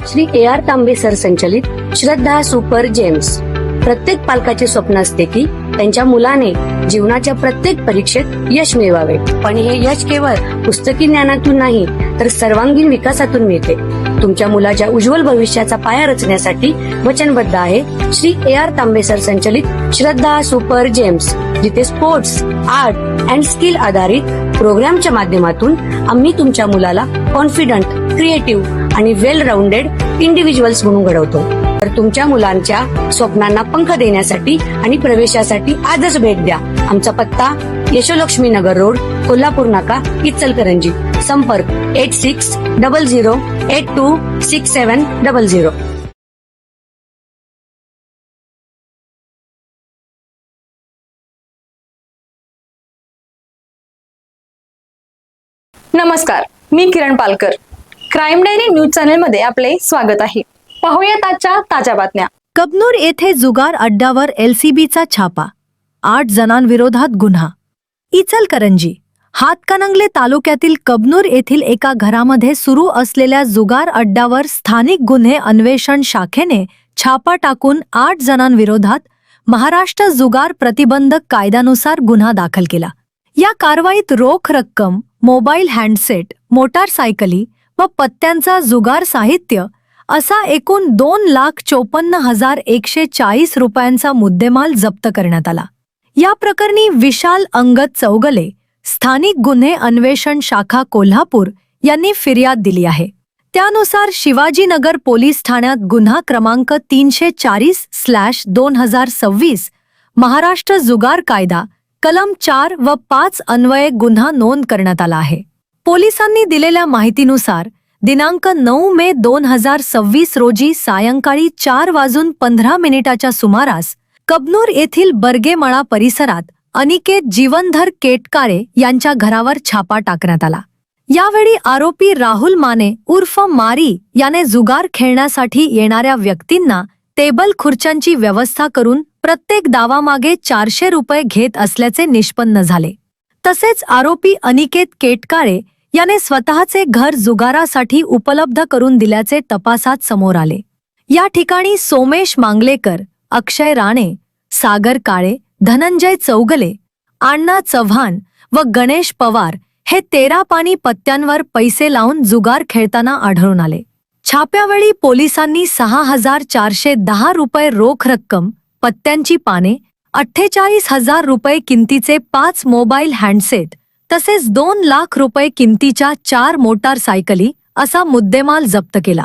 Shri AR तांबे sir संचलित श्रद्धा super gems. प्रत्येक पालकाचे स्वप्न असते की त्यांच्या मुलाने जीवनाच्या प्रत्येक परीक्षेत यश मिळवावे, पण हे यश केवळ पुस्तकी ज्ञानातून नाही तर सर्वांगीण विकासातून मिळते. तुमच्या मुलाच्या उज्ज्वल भविष्याचा पाया रचण्यासाठी वचनबद्ध आहे श्री AR तांबे सर संचलित श्रद्धा सुपर जेम्स, जिथे स्पोर्ट्स, आर्ट अँड स्किल आधारित प्रोग्रामच्या माध्यमातून आम्ही तुमच्या मुलाला कॉन्फिडंट, क्रिएटिव्ह आणि वेल राऊंडेड इंडिव्हिज्युअल्स म्हणून घडवतो. तर तुमच्या मुलांच्या स्वप्नांना पंख देण्यासाठी आणि प्रवेशासाठी आजच भेट द्या. आमचा पत्ता यशोलक्ष्मी नगर रोड, कोल्हापूर नाका, इचलकरंजी. संपर्क 8600826700. नमस्कार, मी Kiran Palkar. Crime diary news channel मध्ये आपले स्वागत आहे. पाहूयात आजच्या ताज्या बातम्या. कबनूर येथे जुगार अड्ड्यावर LCBचा छापा, 8 जणांविरोधात गुन्हा. इचलकरंजी. हातकणंगले तालुक्यातील कबनूर येथील एका घरामध्ये सुरू असलेल्या जुगार अड्ड्यावर स्थानिक गुन्हे अन्वेषण शाखेने छापा टाकून 8 जणांविरोधात महाराष्ट्र जुगार प्रतिबंधक कायद्यानुसार गुन्हा दाखल केला. या कारवाईत रोख रक्कम, मोबाईल हँडसेट, मोटारसायकली व पत्त्यांचा जुगार साहित्य असा एकूण 2,54,140 रुपयांचा मुद्देमाल जप्त करण्यात आला. या प्रकरणी विशाल अंगद चौगले, स्थानिक गुन्हे अन्वेषण शाखा कोल्हापूर यांनी फिर्याद दिली आहे. त्यानुसार शिवाजीनगर पोलीस ठाण्यात गुन्हा क्रमांक 340/2026 महाराष्ट्र जुगार कायदा कलम 4 व 5 अन्वये गुन्हा नोंद करण्यात आला आहे. पोलिसांनी दिलेल्या माहितीनुसार दिनांक 9 मे 2026 रोजी सायंकाळी 4:15 सुमारास कबनूर येथील बर्गेमळा परिसरात अनिकेत जीवनधर केटकारे यांच्या घरावर छापा टाकण्यात आला. यावेळी आरोपी राहुल माने उर्फ मारी याने जुगार खेळण्यासाठी येणाऱ्या व्यक्तींना टेबल खुर्च्यांची व्यवस्था करून प्रत्येक डावामागे 400 रुपये घेत असल्याचे निष्पन्न झाले. तसेच आरोपी अनिकेत केटकारे याने स्वतःचे घर जुगारासाठी उपलब्ध करून दिल्याचे तपासात समोर आले. या ठिकाणी सोमेश मांगलेकर, अक्षय राणे, सागर काळे, धनंजय चौगले, अण्णा चव्हाण व गणेश पवार हे 13 पानी पत्त्यांवर पैसे लावून जुगार खेळताना आढळून आले. छाप्यावेळी पोलिसांनी 6,410 रुपये रोख रक्कम, पत्त्यांची पाने, 48,000 रुपये किमतीचे 5 मोबाईल हँडसेट तसेच 2 लाख रुपये किमतीच्या 4 मोटारसायकली असा मुद्देमाल जप्त केला.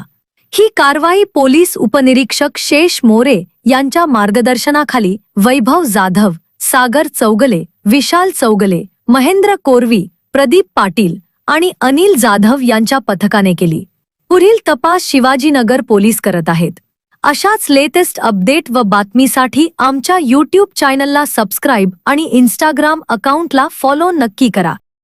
ही कारवाई पोलीस उपनिरीक्षक शेष मोरे यांच्या मार्गदर्शनाखाली वैभव जाधव, सागर चौगले, विशाल चौगले, महेंद्र कोरवी, प्रदीप पाटील आणि अनिल जाधव यांच्या पथकाने केली. पुढील तपास शिवाजीनगर पोलीस करत आहेत. अशाच लेटेस्ट अपडेट व बातमीसाठी आमच्या YouTube चॅनलला सबस्क्राईब आणि Instagram अकाउंटला फॉलो नक्की करा.